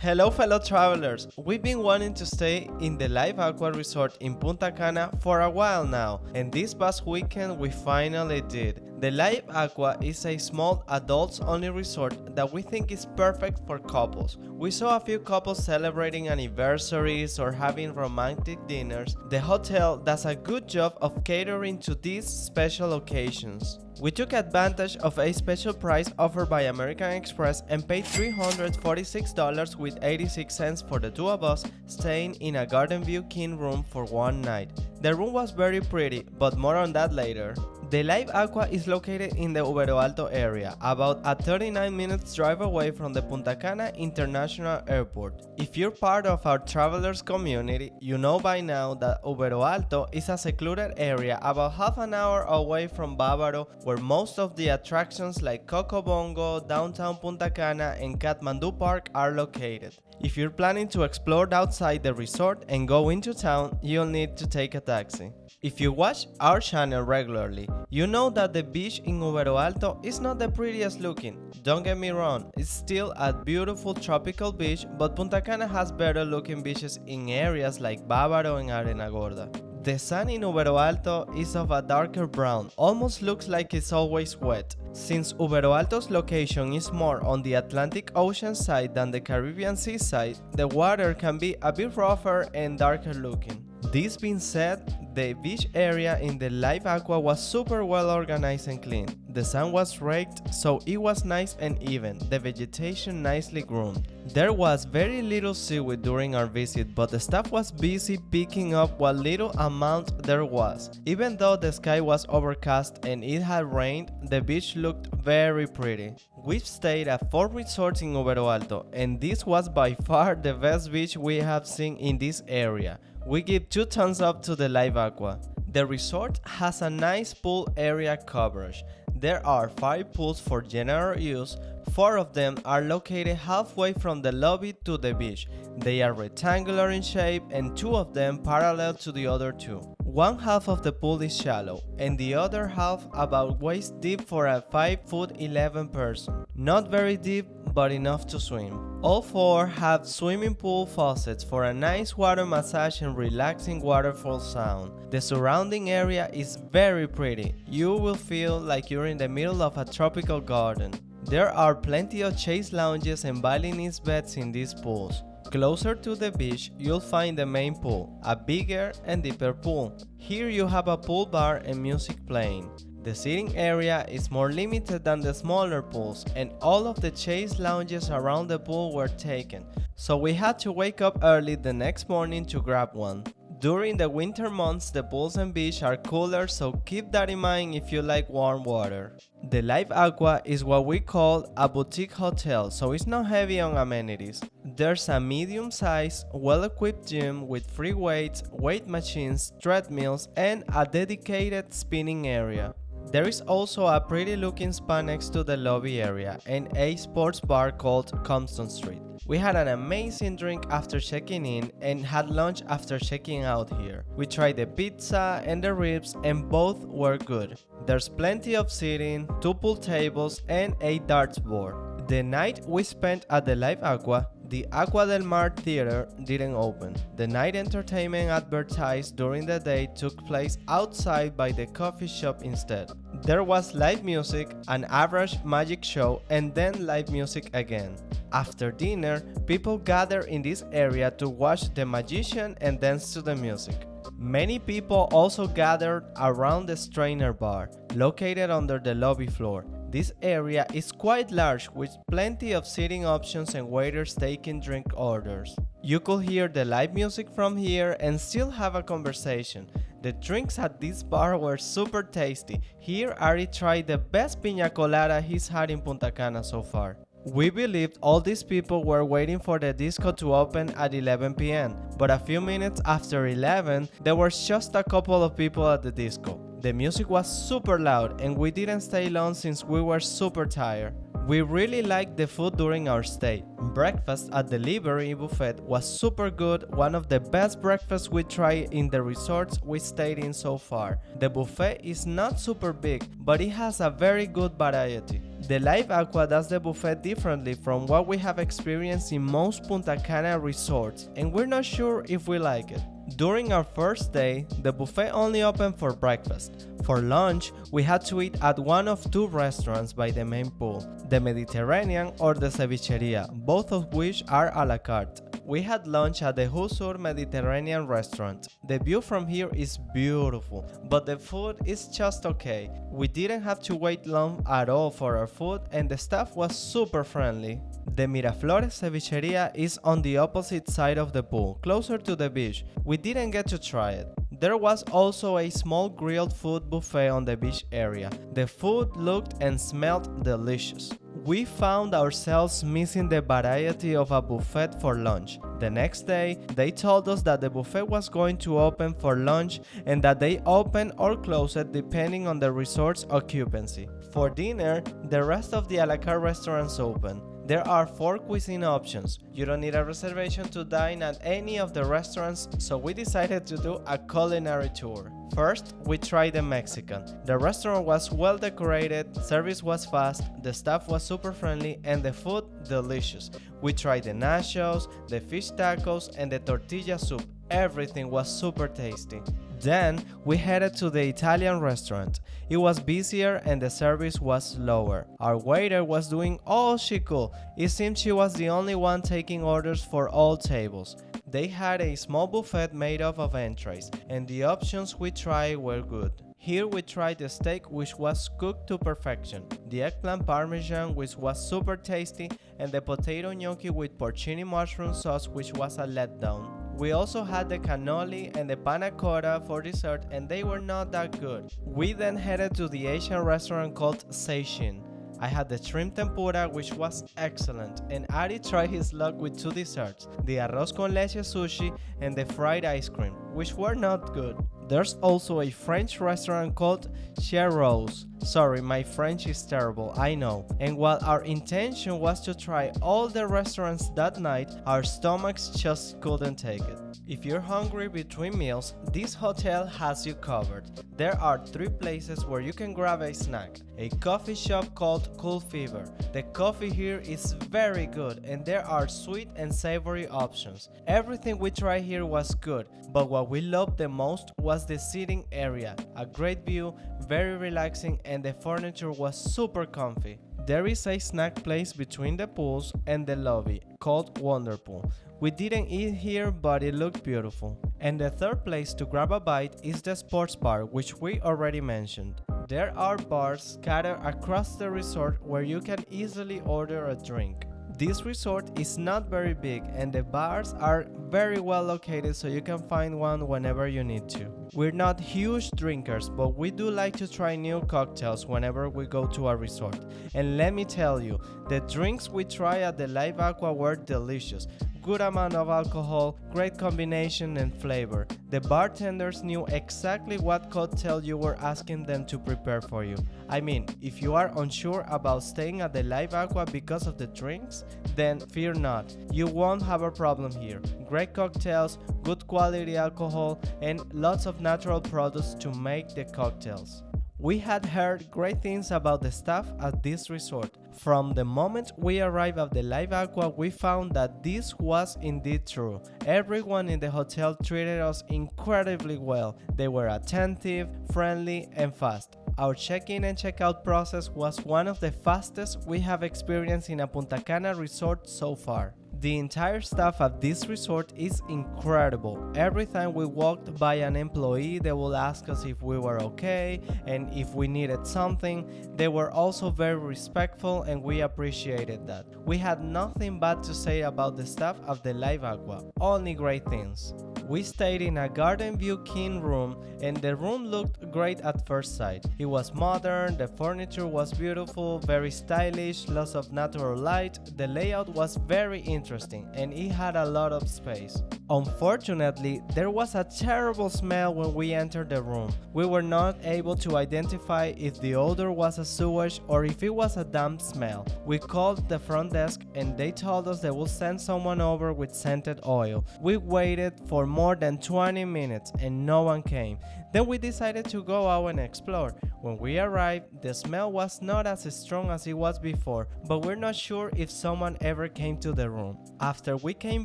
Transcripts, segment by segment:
Hello fellow travelers, we've been wanting to stay in the Live Aqua Resort in Punta Cana for a while now, and this past weekend we finally did. The Live Aqua is a small adults-only resort that we think is perfect for couples. We saw a few couples celebrating anniversaries or having romantic dinners. The hotel does a good job of catering to these special occasions. We took advantage of a special price offered by American Express and paid $346 with 86 cents for the two of us, staying in a Garden View King room for one night. The room was very pretty, but more on that later. The Live Aqua is located in the Ubero Alto area, about a 39 minutes drive away from the Punta Cana International Airport. If you're part of our travelers community, you know by now that Ubero Alto is a secluded area about half an hour away from Bávaro, where most of the attractions like Coco Bongo, downtown Punta Cana, and Kathmandu Park are located. If you're planning to explore outside the resort and go into town, you'll need to take a taxi. If you watch our channel regularly, you know that the beach in Ubero Alto is not the prettiest looking. Don't get me wrong, it's still a beautiful tropical beach, but Punta Cana has better looking beaches in areas like Bávaro and Arena Gorda. The sand in Ubero Alto is of a darker brown, almost looks like it's always wet. Since Ubero Alto's location is more on the Atlantic Ocean side than the Caribbean Sea side, the water can be a bit rougher and darker looking. This being said, the beach area in the Live Aqua was super well organized and clean. The sand was raked, so it was nice and even, the vegetation nicely groomed. There was very little seaweed during our visit, but the staff was busy picking up what little amount there was. Even though the sky was overcast and it had rained, the beach looked very pretty. We've stayed at 4 resorts in Ubero Alto, and this was by far the best beach we have seen in this area. We give 2 thumbs up to the Live Aqua. The resort has a nice pool area coverage. There are 5 pools for general use. 4 of them are located halfway from the lobby to the beach. They are rectangular in shape and 2 of them parallel to the other 2. One half of the pool is shallow and the other half about waist deep for a 5'11" person. Not very deep, but enough to swim. All 4 have swimming pool faucets for a nice water massage and relaxing waterfall sound. The surrounding area is very pretty. You will feel like you're in the middle of a tropical garden. There are plenty of chaise lounges and violinist beds in these pools. Closer to the beach, you'll find the main pool, a bigger and deeper pool. Here you have a pool bar and music playing. The seating area is more limited than the smaller pools, and all of the chaise lounges around the pool were taken, so we had to wake up early the next morning to grab one. During the winter months, the pools and beach are cooler, so keep that in mind if you like warm water. The Live Aqua is what we call a boutique hotel, so it's not heavy on amenities. There's a medium-sized, well-equipped gym with free weights, weight machines, treadmills, and a dedicated spinning area. There is also a pretty-looking spa next to the lobby area and a sports bar called Compton Street. We had an amazing drink after checking in and had lunch after checking out here. We tried the pizza and the ribs and both were good. There's plenty of seating, 2 pool tables, and a darts board. The night we spent at the Live Aqua, the Aqua del Mar Theater didn't open. The night entertainment advertised during the day took place outside by the coffee shop instead. There was live music, an average magic show, and then live music again. After dinner, people gathered in this area to watch the magician and dance to the music. Many people also gathered around the Strainer Bar, located under the lobby floor. This area is quite large with plenty of seating options and waiters taking drink orders. You could hear the live music from here and still have a conversation. The drinks at this bar were super tasty. Here Ari tried the best piña colada he's had in Punta Cana so far. We believed all these people were waiting for the disco to open at 11 p.m, but a few minutes after 11, there was just a couple of people at the disco. The music was super loud and we didn't stay long since we were super tired. We really liked the food during our stay. Breakfast at the Liberty Buffet was super good, one of the best breakfasts we tried in the resorts we stayed in so far. The buffet is not super big, but it has a very good variety. The Live Aqua does the buffet differently from what we have experienced in most Punta Cana resorts, and we're not sure if we like it. During our first day, the buffet only opened for breakfast. For lunch, we had to eat at one of two restaurants by the main pool, the Mediterranean or the Cevicheria, both of which are a la carte. We had lunch at the Husur Mediterranean restaurant. The view from here is beautiful, but the food is just okay. We didn't have to wait long at all for our food and the staff was super friendly. The Miraflores Cevicheria is on the opposite side of the pool, closer to the beach. We didn't get to try it. There was also a small grilled food buffet on the beach area. The food looked and smelled delicious. We found ourselves missing the variety of a buffet for lunch. The next day, they told us that the buffet was going to open for lunch and that they open or close it depending on the resort's occupancy. For dinner, the rest of the a la carte restaurants open. There are 4 cuisine options. You don't need a reservation to dine at any of the restaurants, so we decided to do a culinary tour. First, we tried the Mexican. The restaurant was well decorated, service was fast, the staff was super friendly, and the food delicious. We tried the nachos, the fish tacos, and the tortilla soup. Everything was super tasty. Then, we headed to the Italian restaurant. It was busier and the service was slower. Our waiter was doing all she could. It seemed she was the only one taking orders for all tables. They had a small buffet made up of entrees, and the options we tried were good. Here we tried the steak, which was cooked to perfection, the eggplant parmesan, which was super tasty, and the potato gnocchi with porcini mushroom sauce, which was a letdown. We also had the cannoli and the panna cotta for dessert, and they were not that good. We then headed to the Asian restaurant called Seishin. I had the shrimp tempura, which was excellent, and Ari tried his luck with 2 desserts, the arroz con leche sushi and the fried ice cream, which were not good. There's also a French restaurant called Chez Rose. Sorry, my French is terrible, I know. And while our intention was to try all the restaurants that night, our stomachs just couldn't take it. If you're hungry between meals, this hotel has you covered. There are 3 places where you can grab a snack. A coffee shop called Cool Fever. The coffee here is very good and there are sweet and savory options. Everything we tried here was good, but what we loved the most was the seating area. A great view, very relaxing, and the furniture was super comfy. There is a snack place between the pools and the lobby called Wonderpool. We didn't eat here, but it looked beautiful. And the third place to grab a bite is the sports bar, which we already mentioned. There are bars scattered across the resort where you can easily order a drink. This resort is not very big and the bars are very well located, so you can find one whenever you need to. We're not huge drinkers, but we do like to try new cocktails whenever we go to a resort. And let me tell you, the drinks we tried at the Live Aqua were delicious. Good amount of alcohol, great combination and flavor. The bartenders knew exactly what cocktail you were asking them to prepare for you. I mean, if you are unsure about staying at the Live Aqua because of the drinks, then fear not, you won't have a problem here. Great cocktails, good quality alcohol, and lots of natural products to make the cocktails. We had heard great things about the staff at this resort. From the moment we arrived at the Live Aqua, we found that this was indeed true. Everyone in the hotel treated us incredibly well. They were attentive, friendly, and fast. Our check-in and check-out process was one of the fastest we have experienced in a Punta Cana resort so far. The entire staff at this resort is incredible. Every time we walked by an employee, they will ask us if we were okay and if we needed something. They were also very respectful and we appreciated that. We had nothing bad to say about the staff of the Live Aqua, only great things. We stayed in a garden view king room and the room looked great at first sight. It was modern, the furniture was beautiful, very stylish, lots of natural light, the layout was very interesting and it had a lot of space. Unfortunately, there was a terrible smell when we entered the room. We were not able to identify if the odor was a sewage or if it was a damp smell. We called the front desk and they told us they would send someone over with scented oil. We waited for more than 20 minutes and no one came. Then we decided to go out and explore. When we arrived, the smell was not as strong as it was before, but we're not sure if someone ever came to the room. After we came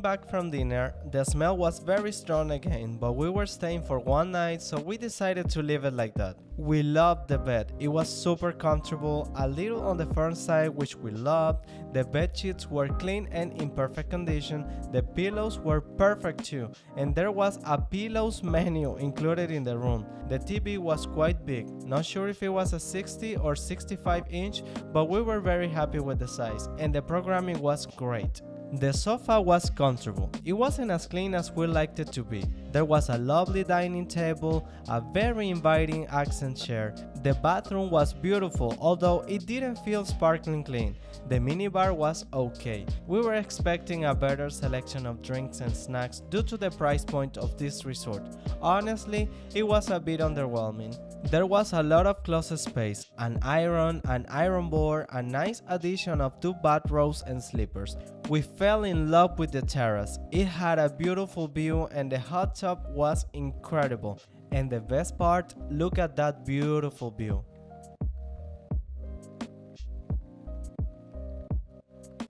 back from dinner, the smell was very strong again, but we were staying for one night, so we decided to leave it like that. We loved the bed. It was super comfortable, a little on the firm side, which we loved. The bed sheets were clean and in perfect condition. The pillows were perfect too, and there was a pillows menu included in the room. The TV was quite big, not sure if it was a 60 or 65 inch, but we were very happy with the size, and the programming was great. The sofa was comfortable. It wasn't as clean as we liked it to be. There was a lovely dining table, a very inviting accent chair. The bathroom was beautiful, although it didn't feel sparkling clean. The minibar was okay. We were expecting a better selection of drinks and snacks due to the price point of this resort. Honestly, it was a bit underwhelming. There was a lot of closet space, an iron board, a nice addition of 2 bathrobes and slippers. We fell in love with the terrace. It had a beautiful view and the hot tub was incredible. And the best part, look at that beautiful view.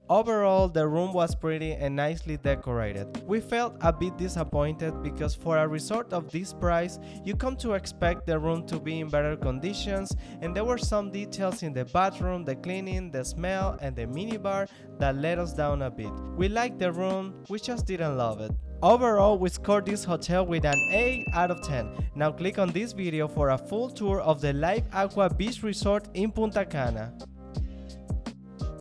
Overall, the room was pretty and nicely decorated. We felt a bit disappointed because for a resort of this price, you come to expect the room to be in better conditions, and there were some details in the bathroom, the cleaning, the smell, and the minibar that let us down a bit. We liked the room, we just didn't love it. Overall, we scored this hotel with an 8 out of 10. Now click on this video for a full tour of the Live Aqua Beach Resort in Punta Cana.